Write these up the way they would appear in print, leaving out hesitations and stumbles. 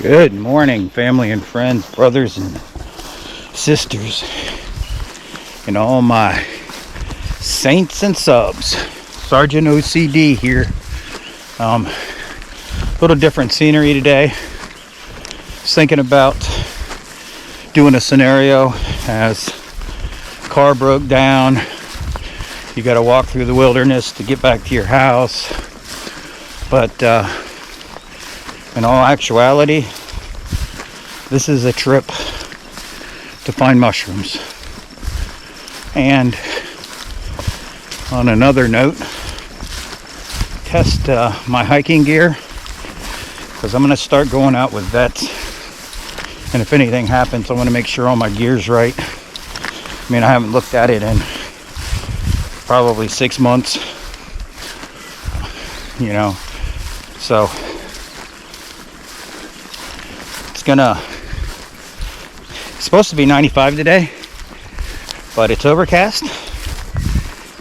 Good morning, family and friends, brothers and sisters, and all my saints and subs. Sergeant OCD here. A little different scenery today. Was thinking about doing a scenario as car broke down. You got to walk through the wilderness to get back to your house. But in all actuality, this is a trip to find mushrooms. And on another note, test my hiking gear, because I'm going to start going out with vets. And if anything happens, I want to make sure all my gear's right. I mean, I haven't looked at it in probably 6 months, you know. So it's supposed to be 95 today, but it's overcast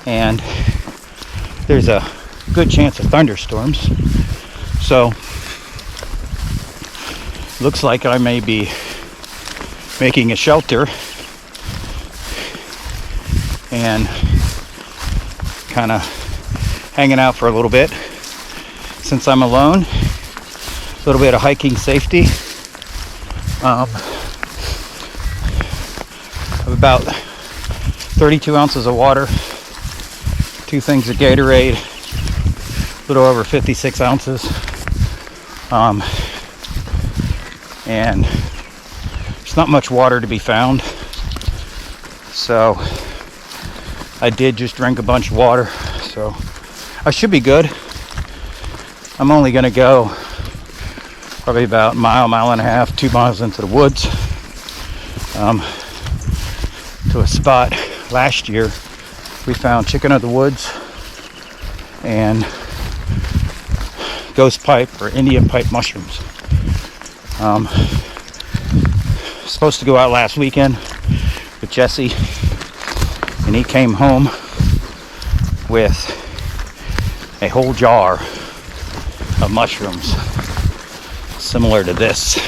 and there's a good chance of thunderstorms. So looks like I may be making a shelter and kind of hanging out for a little bit. Since I'm alone, a little bit of hiking safety. Of about 32 ounces of water, 2 things of Gatorade, a little over 56 ounces. And there's not much water to be found. So I did just drink a bunch of water. So I should be good. I'm only going to go probably about a mile and a half, 2 miles into the woods, to a spot. Last year we found chicken of the woods and ghost pipe or Indian pipe mushrooms. Supposed to go out last weekend with Jesse, and he came home with a whole jar of mushrooms similar to this.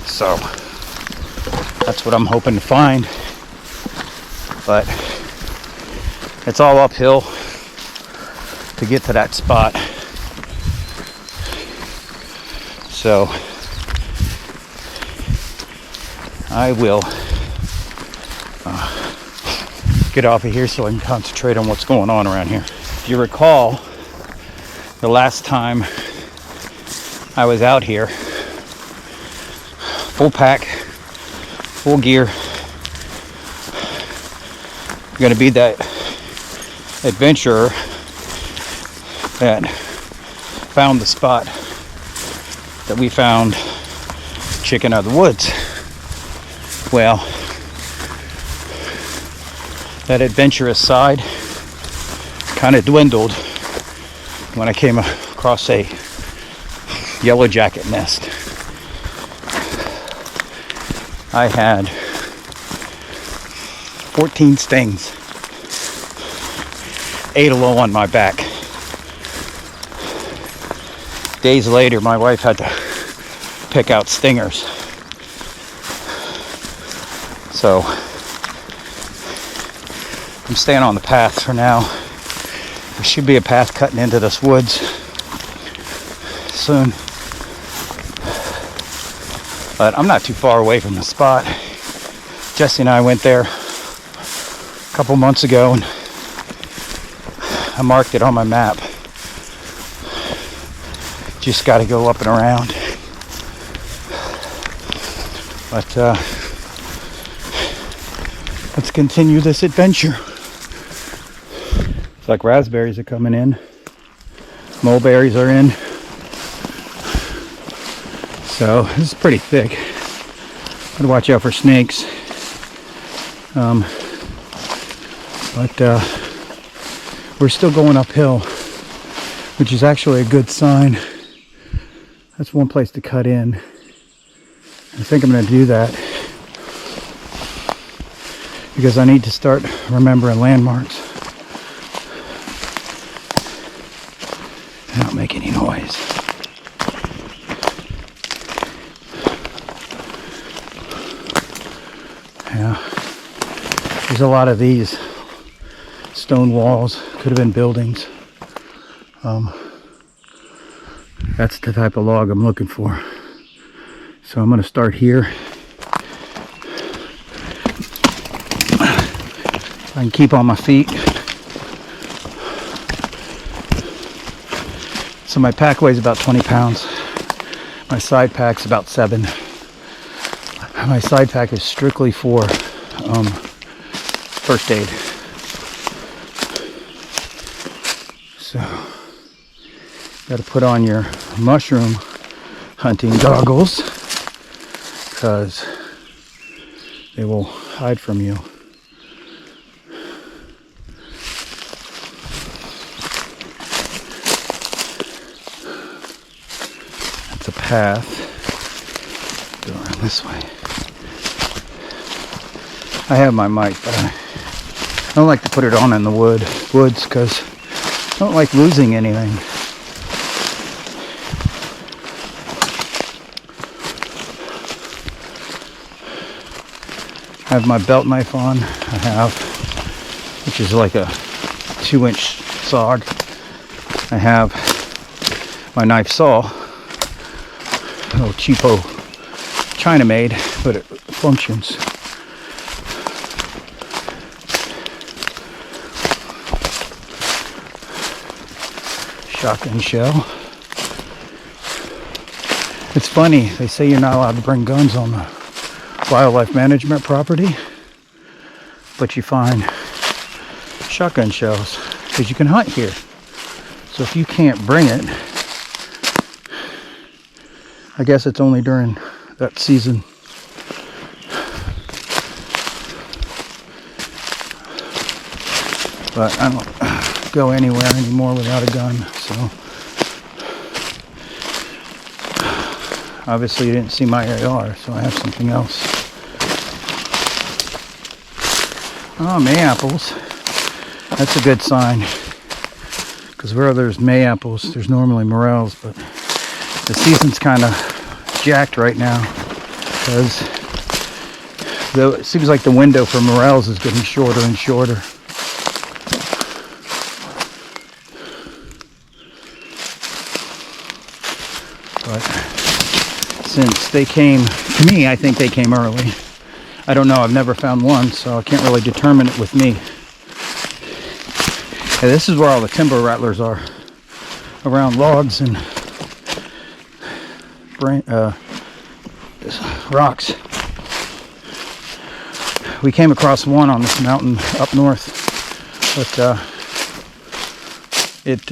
So that's what I'm hoping to find, but it's all uphill to get to that spot. So I will get off of here so I can concentrate on what's going on around here. If you recall, the last time I was out here, full pack, full gear, going to be that adventurer that found the spot that we found chicken out of the woods. Well, that adventurous side kind of dwindled when I came across a yellow jacket nest. I had 14 stings, 8 alone on my back. Days later, my wife had to pick out stingers. So I'm staying on the path for now. There should be a path cutting into this woods soon. But I'm not too far away from the spot. Jesse and I went there a couple months ago and I marked it on my map. Just got to go up and around. But let's continue this adventure. It's like raspberries are coming in. Mulberries are in. So this is pretty thick. Gotta watch out for snakes. But we're still going uphill, which is actually a good sign. That's one place to cut in. I think I'm going to do that because I need to start remembering landmarks. I don't make any noise. There's a lot of these stone walls, could have been buildings. That's the type of log I'm looking for. So I'm going to start here. I can keep on my feet. So my pack weighs about 20 pounds. My side pack's about 7. My side pack is strictly for first aid. So, got to put on your mushroom hunting goggles because they will hide from you. That's a path. Go around this way. I have my mic, but I don't like to put it on in the woods because I don't like losing anything. I have my belt knife on. I have, which is like a 2-inch SOG. I have my knife saw, a little cheapo China made, but it functions. Shotgun shell. It's funny, they say you're not allowed to bring guns on the wildlife management property, but you find shotgun shells because you can hunt here. So if you can't bring it, I guess it's only during that season. But I don't go anywhere anymore without a gun, so obviously you didn't see my AR, so I have something else. Oh, May-apples. That's a good sign, because where there's May-apples, there's normally morels, but the season's kind of jacked right now, because it seems like the window for morels is getting shorter and shorter. But since they came, to me, I think they came early. I don't know, I've never found one, so I can't really determine it with me. And this is where all the timber rattlers are, around logs and rocks. We came across one on this mountain up north, but it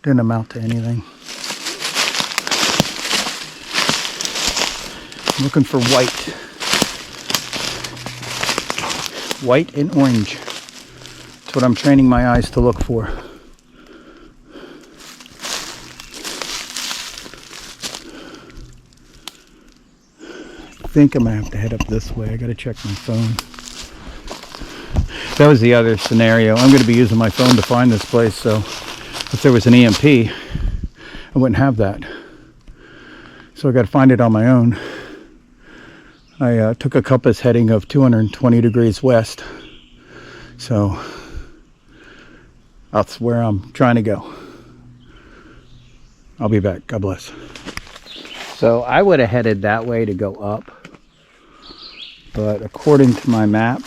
didn't amount to anything. I'm looking for white and orange. That's what I'm training my eyes to look for. I think I'm gonna have to head up this way. I gotta check my phone. That was the other scenario. I'm gonna be using my phone to find this place, so if there was an EMP, I wouldn't have that. So I gotta find it on my own. I took a compass heading of 220 degrees west, so that's where I'm trying to go. I'll be back. God bless. So I would have headed that way to go up, but according to my map,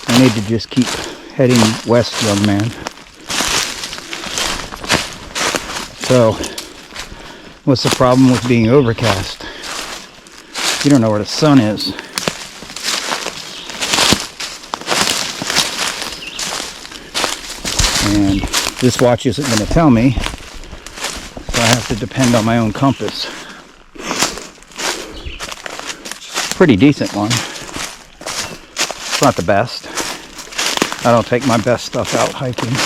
I need to just keep heading west, young man. So, what's the problem with being overcast? You don't know where the sun is. And this watch isn't going to tell me, so I have to depend on my own compass. Pretty decent one. It's not the best. I don't take my best stuff out hiking.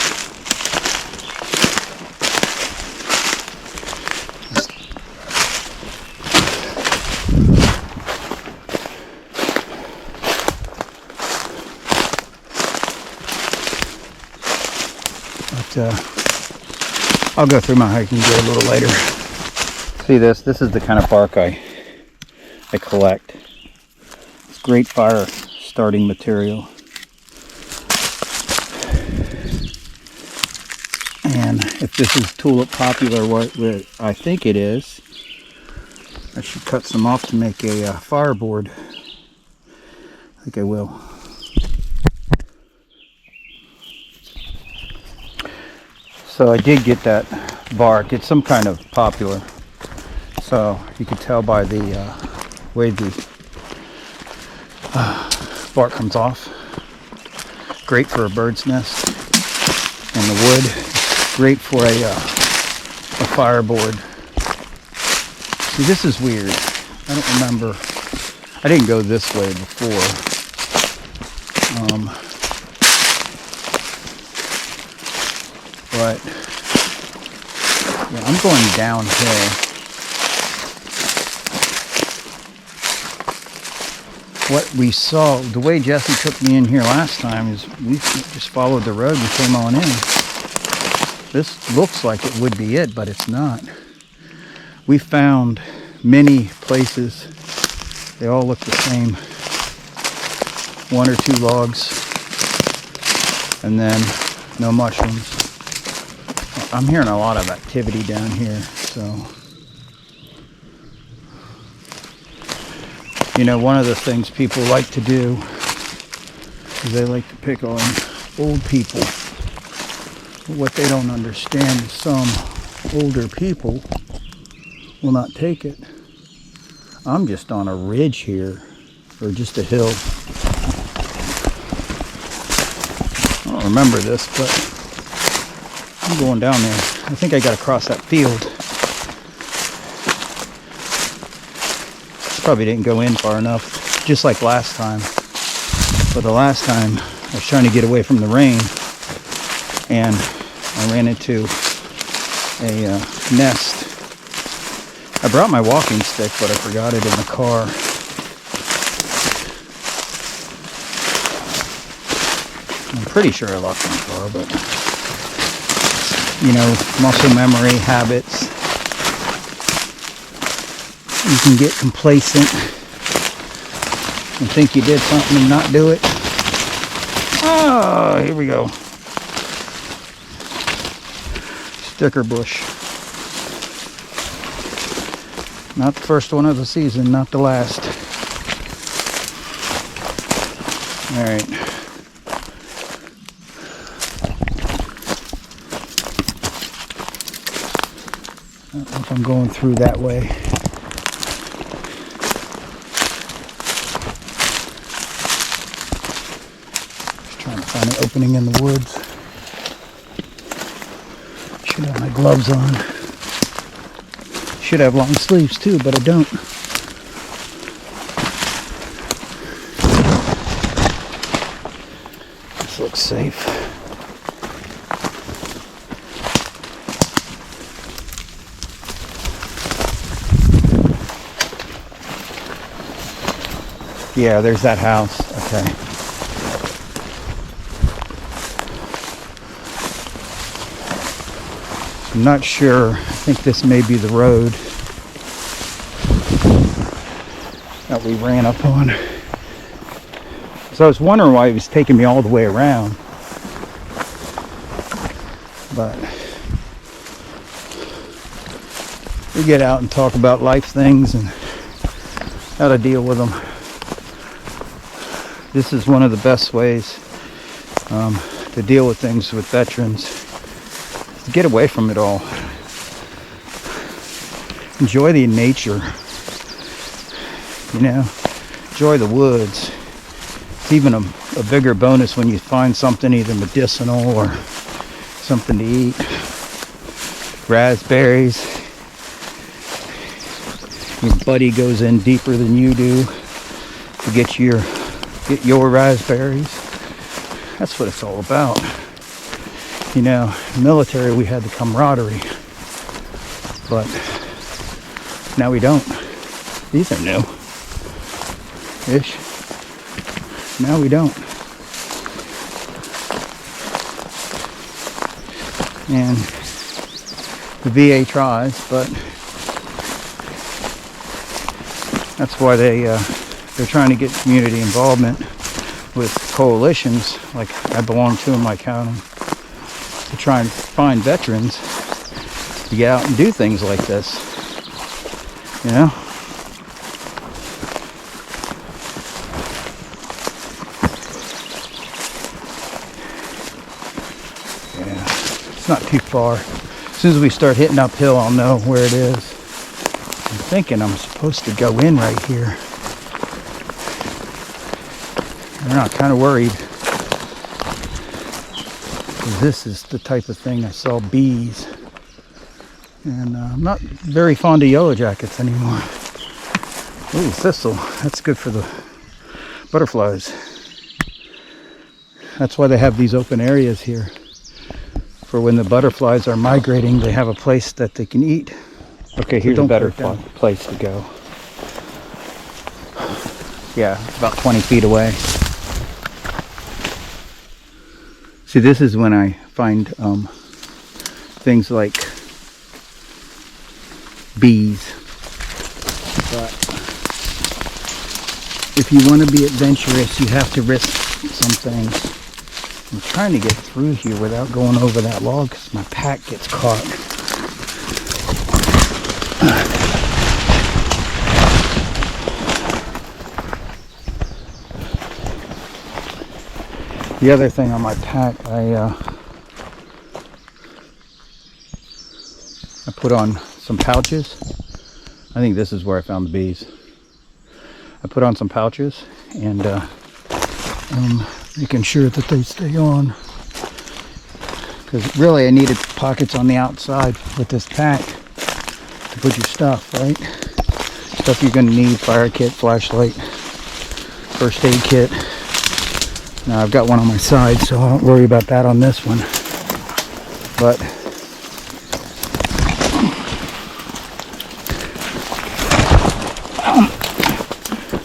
I'll go through my hiking gear a little later. See this? This is the kind of bark I collect. It's great fire starting material. And if this is tulip popular, what I think it is, I should cut some off to make a fireboard. I think I will. So I did get that bark. It's some kind of popular. So you can tell by the way the bark comes off. Great for a bird's nest. And the wood, great for a fireboard. See, this is weird. I don't remember. I didn't go this way before. But yeah, I'm going downhill. What we saw, the way Jesse took me in here last time, is we just followed the road and came on in. This looks like it would be it, but it's not. We found many places. They all look the same. 1 or 2 logs, and then no mushrooms. I'm hearing a lot of activity down here, so. You know, one of the things people like to do is they like to pick on old people. What they don't understand is some older people will not take it. I'm just on a ridge here, or just a hill. I don't remember this, but I'm going down there. I think I got to cross that field. Probably didn't go in far enough, just like last time. But the last time I was trying to get away from the rain, and I ran into a nest. I brought my walking stick, but I forgot it in the car. I'm pretty sure I locked my car, but you know, muscle memory, habits. You can get complacent and think you did something and not do it. Oh, here we go. Sticker bush. Not the first one of the season, not the last. All right. I don't know if I'm going through that way. Find an opening in the woods. Should have my gloves on. Should have long sleeves too, but I don't. This looks safe. Yeah, there's that house. Okay. I'm not sure. I think this may be the road that we ran up on. So I was wondering why he was taking me all the way around. But we get out and talk about life things and how to deal with them. This is one of the best ways to deal with things with veterans. Get away from it all. Enjoy the nature. You know, enjoy the woods. It's even a bigger bonus when you find something either medicinal or something to eat. Raspberries. Your buddy goes in deeper than you do to get your raspberries. That's what it's all about. You know, military, we had the camaraderie, but now we don't. These are new-ish. Now we don't. And the VA tries, but that's why they're trying to get community involvement. with coalitions like I belong to in my county to try and find veterans to get out and do things like this, you know. Yeah, it's not too far. As soon as we start hitting uphill, I'll know where it is. I'm thinking I'm supposed to go in right here. I'm not kind of worried. This is the type of thing I saw bees. And I'm not very fond of yellow jackets anymore. Ooh, thistle. That's good for the butterflies. That's why they have these open areas here. For when the butterflies are migrating, they have a place that they can eat. Okay, here's a better place to go. Yeah, about 20 feet away. See, this is when I find things like bees. But if you want to be adventurous, you have to risk some things. I'm trying to get through here without going over that log because my pack gets caught. The other thing on my pack, I put on some pouches. I think this is where I found the bees. I put on some pouches and making sure that they stay on. Because really I needed pockets on the outside with this pack to put your stuff, right? Stuff you're going to need: fire kit, flashlight, first aid kit. Now I've got one on my side, so I don't worry about that on this one. But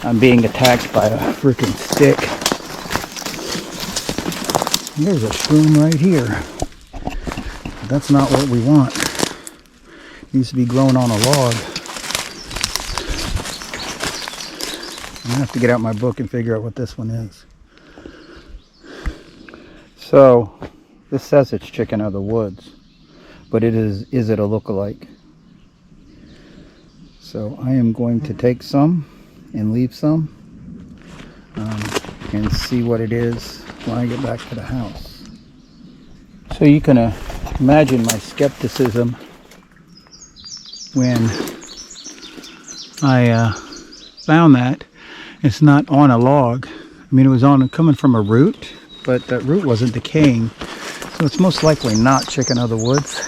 I'm being attacked by a freaking stick. There's a shroom right here. But that's not what we want. It needs to be growing on a log. I'm gonna have to get out my book and figure out what this one is. So, this says it's chicken of the woods, but is it a lookalike? So I am going to take some and leave some and see what it is when I get back to the house. So you can imagine my skepticism when I found that it's not on a log. I mean, it was coming from a root, but that root wasn't decaying, so it's most likely not chicken of the woods.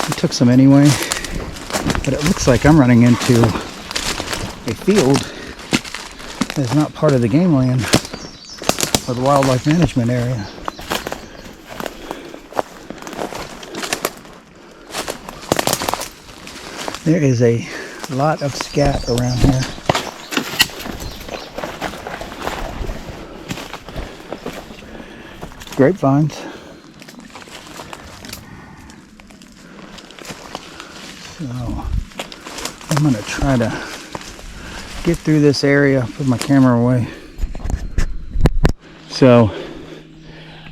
I took some anyway, but it looks like I'm running into a field that is not part of the game land or the wildlife management area. There is a lot of scat around here. Grapevines. So I'm going to try to get through this area, put my camera away. So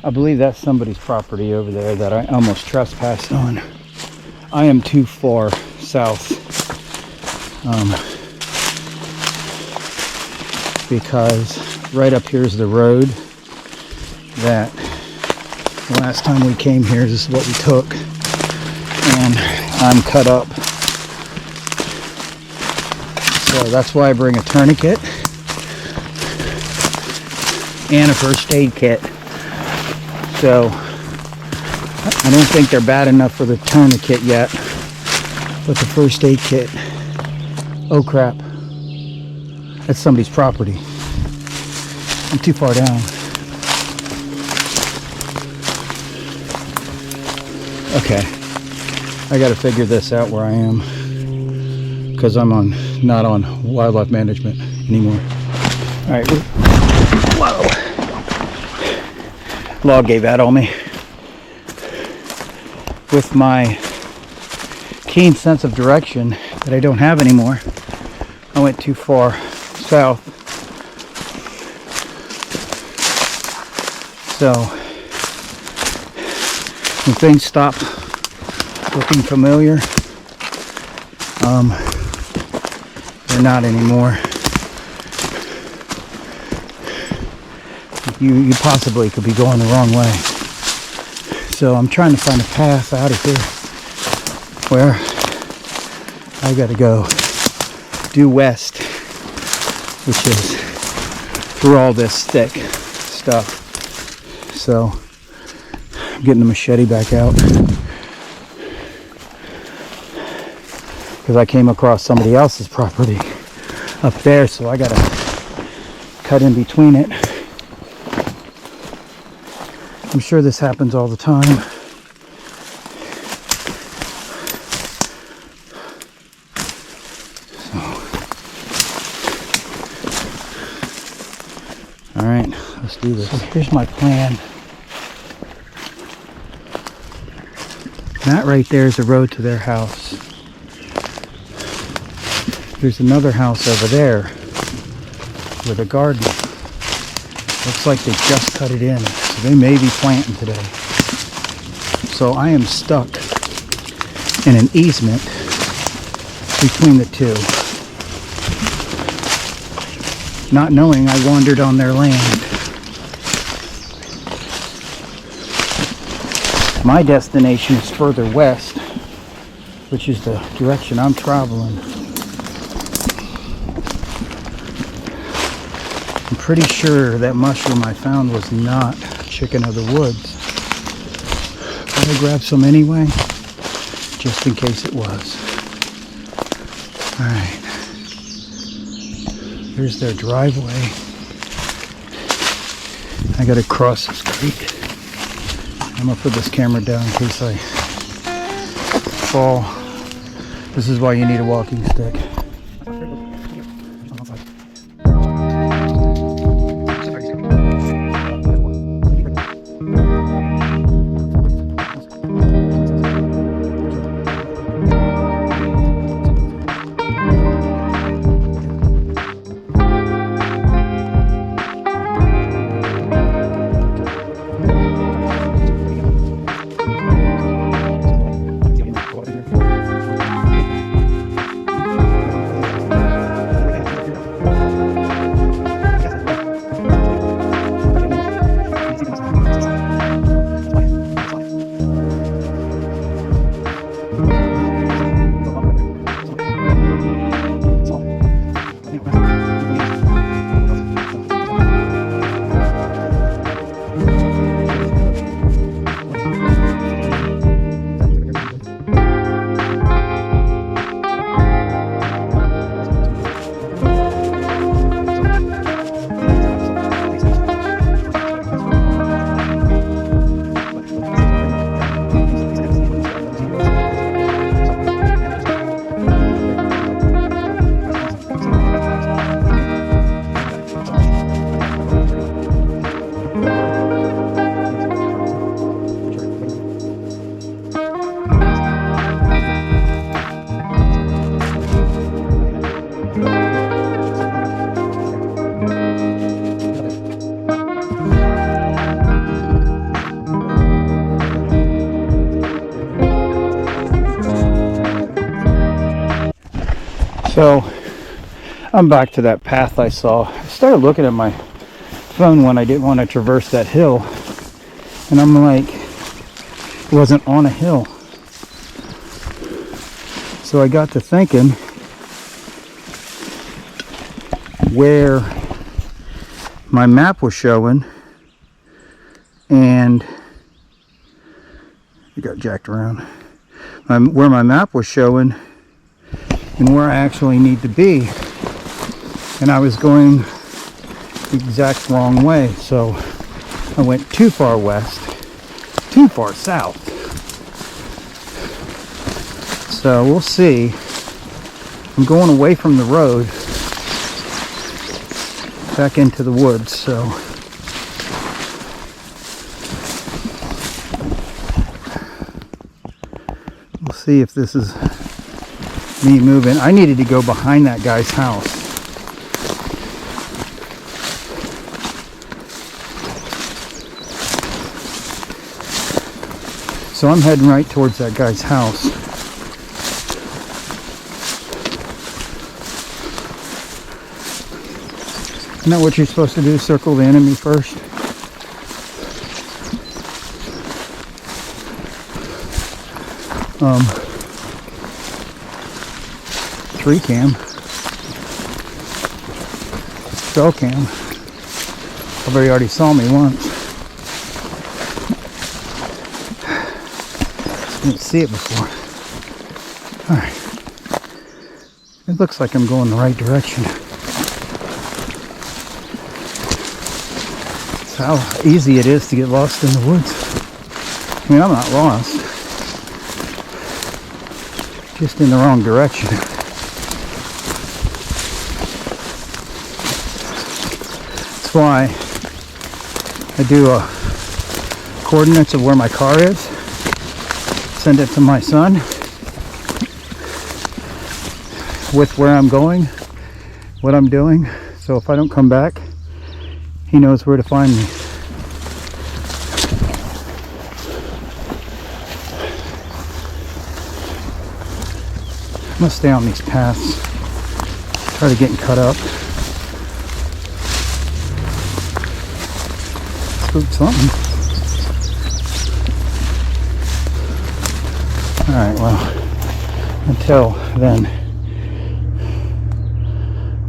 I believe that's somebody's property over there that I almost trespassed on. I am too far south because right up here is the road that the last time we came here, this is what we took, and I'm cut up. So that's why I bring a tourniquet and a first aid kit. So I don't think they're bad enough for the tourniquet yet, but the first aid kit, oh crap, that's somebody's property. I'm too far down. Okay, I gotta figure this out where I am, because I'm not on wildlife management anymore. All right, whoa, log gave out on me. With my keen sense of direction that I don't have anymore, I went too far south. So when things stop looking familiar, they're not anymore. You possibly could be going the wrong way. So I'm trying to find a path out of here where I gotta go due west, which is through all this thick stuff. So I'm getting the machete back out because I came across somebody else's property up there, so I gotta cut in between it. I'm sure this happens all the time. All right, let's do this. So here's my plan. That right there is the road to their house. There's another house over there with a garden. Looks like they just cut it in. So they may be planting today. So I am stuck in an easement between the two. Not knowing I wandered on their land. My destination is further west, which is the direction I'm traveling. I'm pretty sure that mushroom I found was not chicken of the woods. But I grabbed some anyway, just in case it was. Alright. Here's their driveway. I gotta cross this creek. I'm gonna put this camera down in case I fall. This is why you need a walking stick. So I'm back to that path I saw. I started looking at my phone when I didn't want to traverse that hill, and I'm like, it wasn't on a hill. So I got to thinking where my map was showing, and it got jacked around. Where my map was showing and where I actually need to be, and I was going the exact wrong way. So I went too far west, too far south. So we'll see. I'm going away from the road back into the woods, so we'll see if this is me moving. I needed to go behind that guy's house. So I'm heading right towards that guy's house. Isn't that what you're supposed to do? Circle the enemy first? Tree cam. Trail cam. Everybody already saw me once. Didn't see it before. Alright. It looks like I'm going the right direction. That's how easy it is to get lost in the woods. I mean, I'm not lost. Just in the wrong direction. That's why I do coordinates of where my car is. Send it to my son with where I'm going, what I'm doing. So if I don't come back, he knows where to find me. I'm gonna stay on these paths, try to get cut up. Spooked something. Alright, well, until then,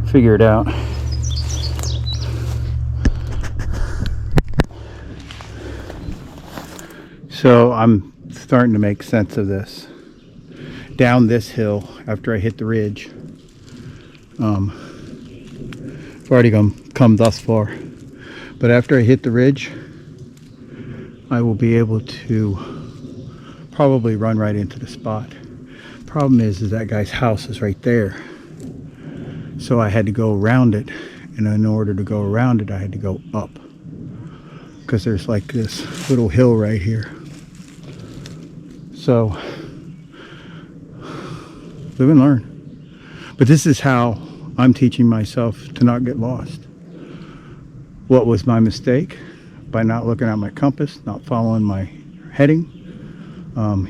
figure it out. So I'm starting to make sense of this. Down this hill, after I hit the ridge, I've already come thus far, but after I hit the ridge, I will be able to probably run right into the spot. Problem is that guy's house is right there, so I had to go around it, and in order to go around it I had to go up, because there's like this little hill right here. So live and learn. But this is how I'm teaching myself to not get lost. What was my mistake? By not looking at my compass, not following my heading.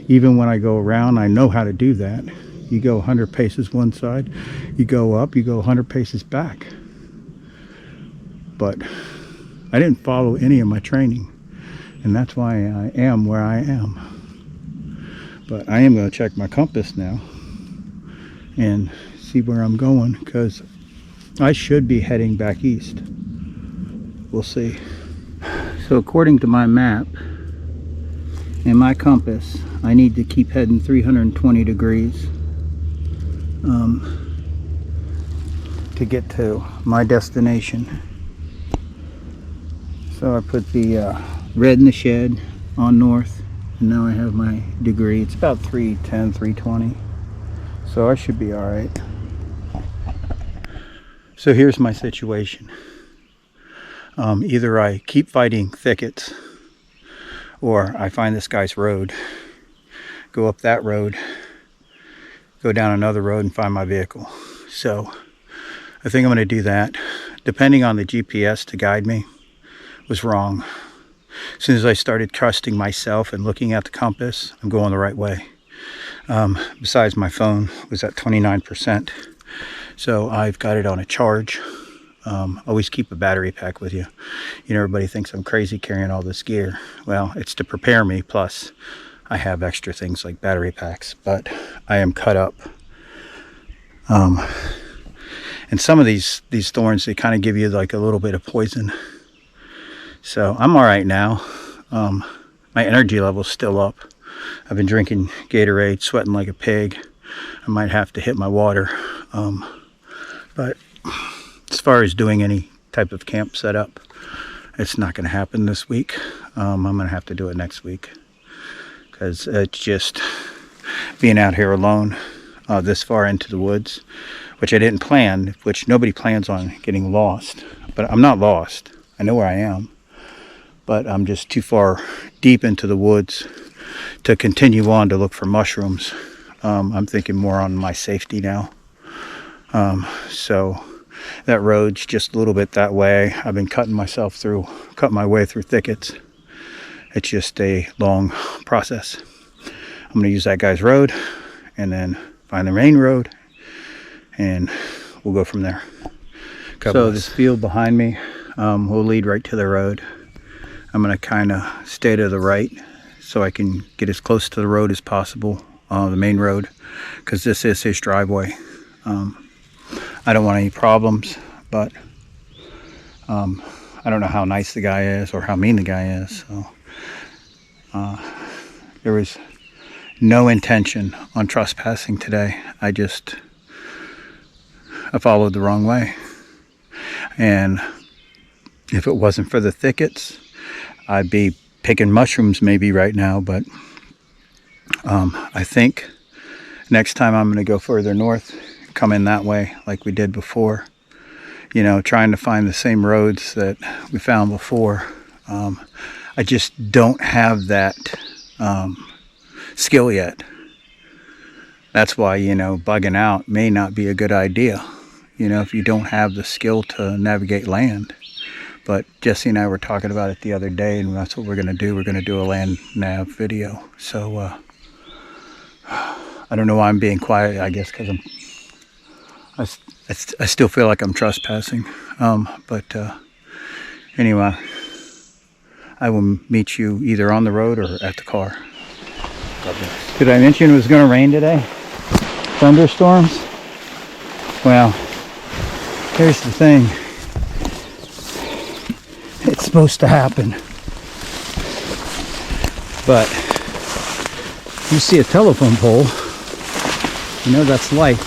Even when I go around, I know how to do that. You go 100 paces one side, you go up, you go 100 paces back. But I didn't follow any of my training, and that's why I am where I am. But I am going to check my compass now and see where I'm going, because I should be heading back east. We'll see. So according to my map and my compass, I need to keep heading 320 degrees to get to my destination. So I put the red in the shed on north, and now I have my degree. It's about 310, 320. So I should be all right. So here's my situation. Either I keep fighting thickets, or I find this guy's road, go up that road, go down another road and find my vehicle. So I think I'm going to do that. Depending on the GPS to guide me was wrong. As soon as I started trusting myself and looking at the compass, I'm going the right way. Besides, my phone was at 29%, so I've got it on a charge. Always keep a battery pack with you. You know, everybody thinks I'm crazy carrying all this gear. Well, it's to prepare me, plus I have extra things like battery packs, but I am cut up. And some of these thorns, they kind of give you like a little bit of poison. So I'm all right now. My energy level's still up. I've been drinking Gatorade, sweating like a pig. I might have to hit my water. But as far as doing any type of camp setup, it's not going to happen this week. I'm going to have to do it next week, because it's just being out here alone this far into the woods, which I didn't plan, which nobody plans on getting lost. But I'm not lost. I know where I am, but I'm just too far deep into the woods to continue on to look for mushrooms. I'm thinking more on my safety now. So that road's just a little bit that way. I've been cutting my way through thickets. It's just a long process. I'm going to use that guy's road and then find the main road, and we'll go from there. So this field behind me will lead right to the road. I'm going to kind of stay to the right so I can get as close to the road as possible, the main road, because this is his driveway. I don't want any problems, but I don't know how nice the guy is or how mean the guy is. So there was no intention on trespassing today. I followed the wrong way. And if it wasn't for the thickets, I'd be picking mushrooms maybe right now. But I think next time I'm going to go further north, come in that way like we did before. You know, trying to find the same roads that we found before. I just don't have that skill yet. That's why, you know, bugging out may not be a good idea, you know, if you don't have the skill to navigate land. But Jesse and I were talking about it the other day, and that's what we're going to do. We're going to do a land nav video. So I don't know why I'm being quiet. I guess because I still feel like I'm trespassing. But anyway, I will meet you either on the road or at the car. Did I mention it was going to rain today? Thunderstorms? Well, here's the thing. It's supposed to happen. But you see a telephone pole, you know that's light.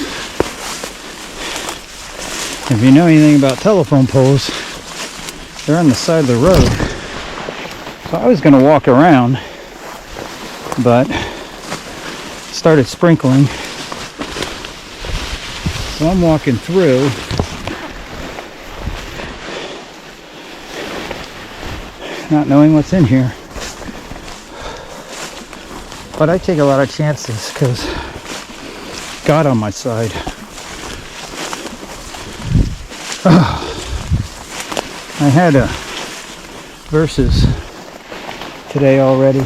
If you know anything about telephone poles, they're on the side of the road. So I was going to walk around, but it started sprinkling. So I'm walking through. Not knowing what's in here. But I take a lot of chances because God on my side. I had verses today already.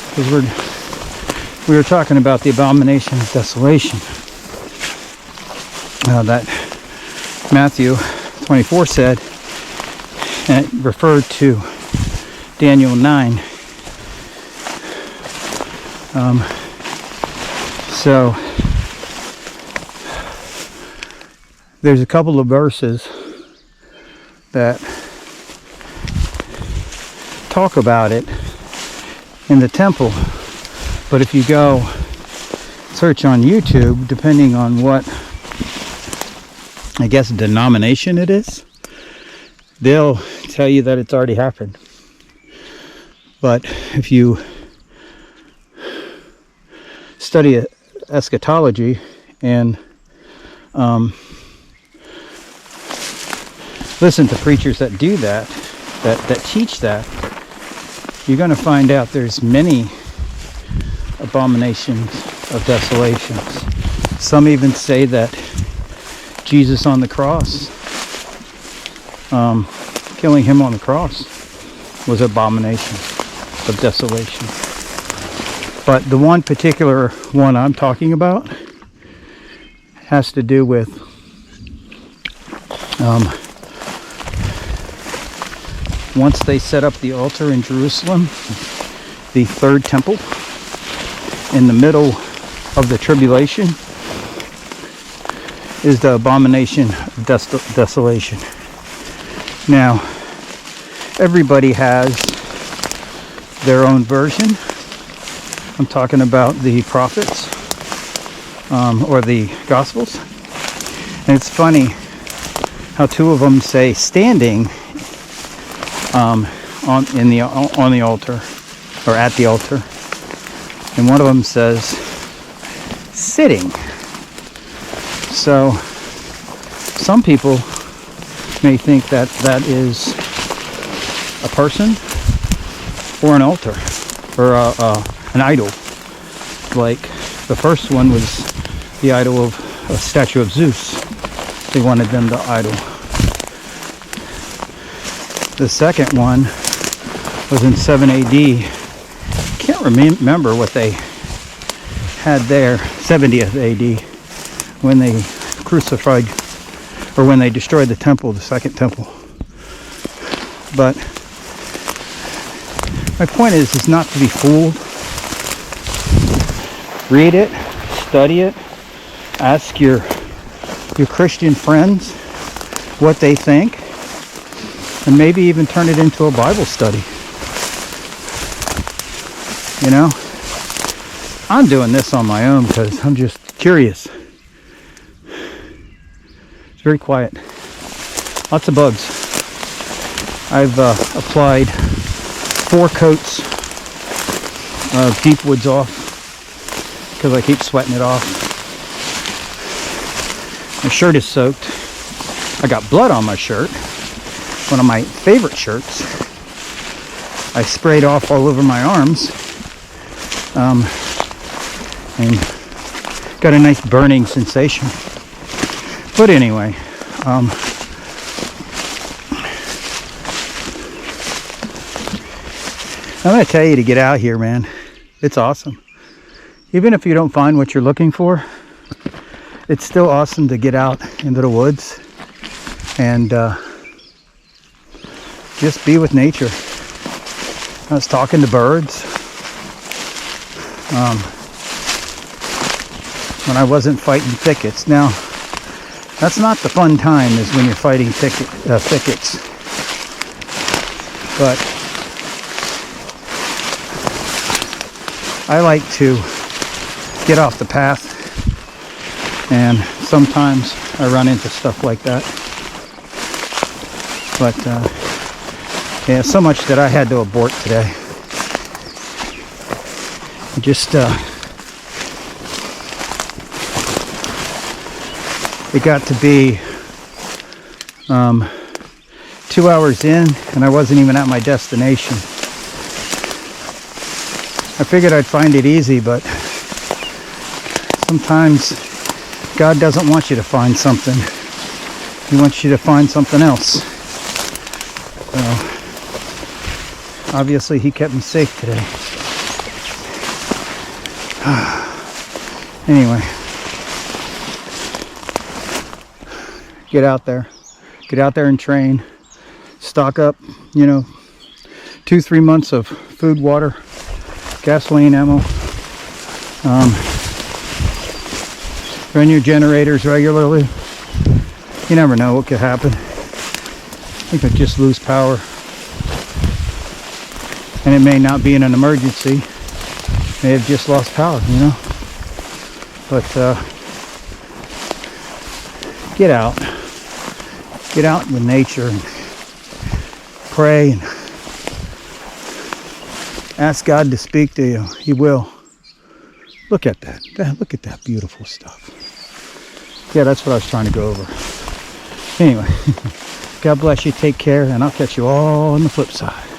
Because we were talking about the abomination of desolation. That Matthew 24 said, and it referred to Daniel 9. So there's a couple of verses that talk about it in the temple, but if you go search on YouTube, depending on what I guess denomination it is, they'll tell you that it's already happened. But if you study eschatology and listen to preachers that do that teach that, you're going to find out there's many abominations of desolations. Some even say that Jesus on the cross, killing him on the cross was abomination of desolation. But the one particular one I'm talking about has to do with once they set up the altar in Jerusalem, the third temple, in the middle of the tribulation, is the abomination of desolation. Now, everybody has their own version. I'm talking about the prophets, or the Gospels. And it's funny how two of them say standing on the altar, or at the altar, and one of them says sitting. So some people may think that that is a person or an altar or an idol. Like the first one was the idol of a statue of Zeus. They wanted them to idol. The second one was in 7 AD. Can't remember what they had there. 70th AD, when they crucified, or when they destroyed the temple, the second temple. But my point is not to be fooled. Read it, study it, ask your Christian friends what they think, and maybe even turn it into a Bible study. You know, I'm doing this on my own because I'm just curious. It's very quiet. Lots of bugs. I've applied 4 coats of Deep Woods Off because I keep sweating it off. My shirt is soaked. I got blood on my shirt. One of my favorite shirts. I sprayed off all over my arms. And got a nice burning sensation. But anyway, I'm going to tell you to get out here, man. It's awesome. Even if you don't find what you're looking for, it's still awesome to get out into the woods and just be with nature. I was talking to birds. When I wasn't fighting thickets. Now, that's not the fun time, is when you're fighting thickets. But I like to get off the path, and sometimes I run into stuff like that. But yeah, so much that I had to abort today. Just it got to be 2 hours in, and I wasn't even at my destination. I figured I'd find it easy, but sometimes God doesn't want you to find something. He wants you to find something else. So obviously he kept me safe today. Anyway, get out there and train, stock up, 2-3 months of food, water, gasoline, ammo, run your generators regularly. You never know what could happen. You could just lose power, and it may not be in an emergency. May have just lost power, but get out with nature and pray and ask God to speak to you. He will. Look at that. Look at that beautiful stuff. Yeah, that's what I was trying to go over. Anyway, God bless you. Take care, and I'll catch you all on the flip side.